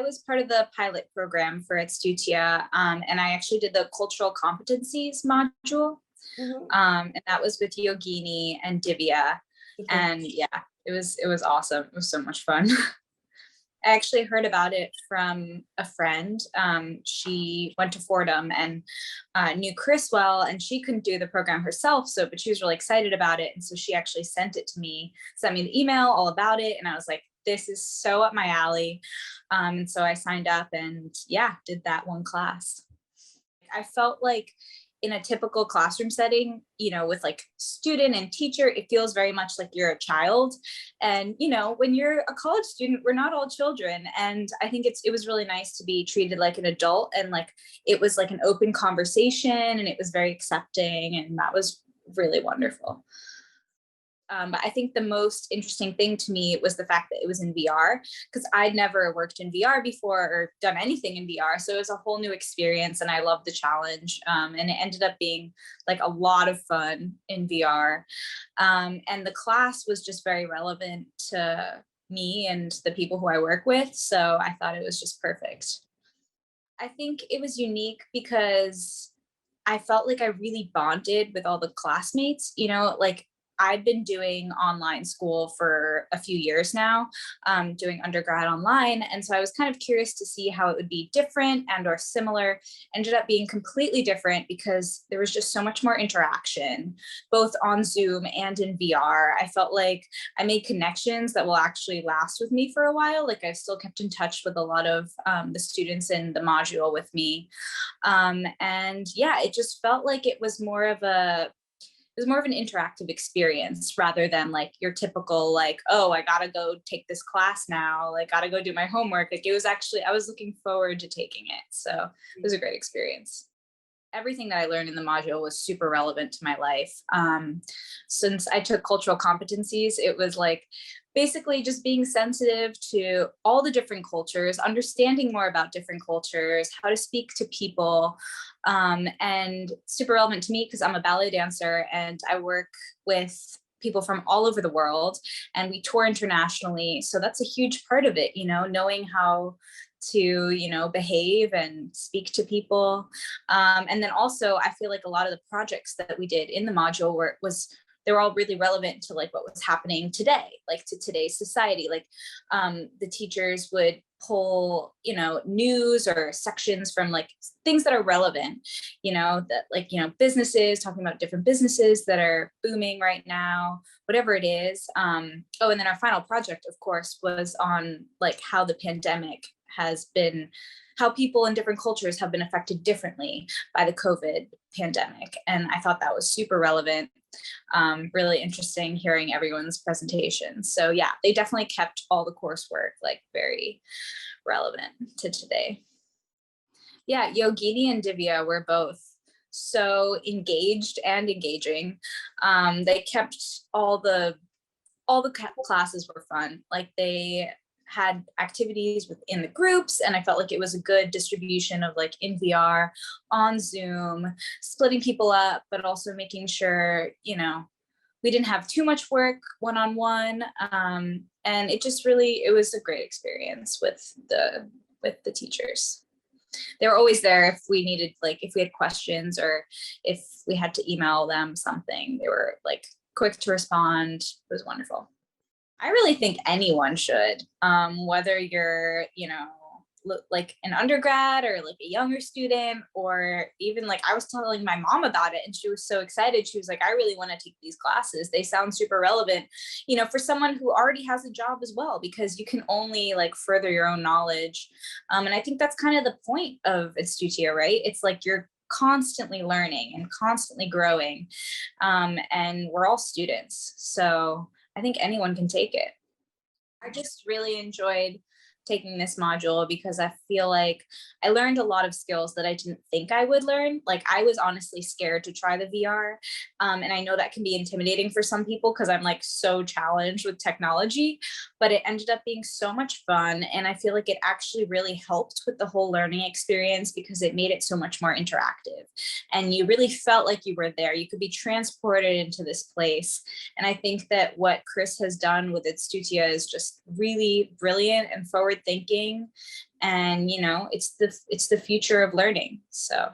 was part of the pilot program for Edstutia, and I actually did the Cultural Competencies module, and that was with Yogini and Divya, and yeah, it was awesome. It was so much fun. I actually heard about it from a friend. She went to Fordham and knew Chris well, and she couldn't do the program herself. But she was really excited about it. And so she actually sent me the email all about it. And I was like, this is so up my alley. And so I signed up and yeah, did that one class. I felt like in a typical classroom setting, with like student and teacher, it feels very much like you're a child. And, when you're a college student, we're not all children. And I think it was really nice to be treated like an adult, and like, it was like an open conversation, and it was very accepting. And that was really wonderful. But I think the most interesting thing to me was the fact that it was in VR, because I'd never worked in VR before or done anything in VR. So it was a whole new experience, and I loved the challenge. And it ended up being like a lot of fun in VR. And the class was just very relevant to me and the people who I work with. So I thought it was just perfect. I think it was unique because I felt like I really bonded with all the classmates, like I've been doing online school for a few years now, doing undergrad online. And so I was kind of curious to see how it would be different and or similar. Ended up being completely different because there was just so much more interaction, both on Zoom and in VR. I felt like I made connections that will actually last with me for a while. Like I still kept in touch with a lot of the students in the module with me. And yeah, it just felt like it was more of an interactive experience rather than like your typical, like, oh, I gotta go take this class now, like gotta go do my homework. Like it was actually, I was looking forward to taking it. So it was a great experience. Everything that I learned in the module was super relevant to my life. Since I took cultural competencies, it was like basically just being sensitive to all the different cultures, understanding more about different cultures, how to speak to people, and super relevant to me because I'm a ballet dancer and I work with people from all over the world and we tour internationally. So that's a huge part of it, knowing how to, behave and speak to people. And then also I feel like a lot of the projects that we did in the module they were all really relevant to like what was happening today, like to today's society. Like the teachers would pull, news or sections from like things that are relevant, that like, businesses, talking about different businesses that are booming right now, whatever it is. And then our final project, of course, was on like how the pandemic how people in different cultures have been affected differently by the COVID pandemic. And I thought that was super relevant. Really interesting hearing everyone's presentation. So yeah, they definitely kept all the coursework like very relevant to today. Yeah, Yogini and Divya were both so engaged and engaging. They kept all the classes were fun. Like they had activities within the groups, and I felt like it was a good distribution of like in VR, on Zoom, splitting people up, but also making sure, we didn't have too much work one-on-one. And it was a great experience with the teachers. They were always there if we needed, like if we had questions or if we had to email them something, they were like quick to respond. It was wonderful. I really think anyone should, whether you're, like an undergrad or like a younger student, or even like I was telling my mom about it and she was so excited. She was like, I really want to take these classes. They sound super relevant, for someone who already has a job as well, because you can only like further your own knowledge. And I think that's kind of the point of Edstutia, right? It's like you're constantly learning and constantly growing. And we're all students. So I think anyone can take it. I just really enjoyed taking this module because I feel like I learned a lot of skills that I didn't think I would learn. Like I was honestly scared to try the VR. And I know that can be intimidating for some people because I'm like so challenged with technology, but it ended up being so much fun. And I feel like it actually really helped with the whole learning experience because it made it so much more interactive. And you really felt like you were there. You could be transported into this place. And I think that what Chris has done with Edstutia is just really brilliant and forward thinking, and it's the future of learning. So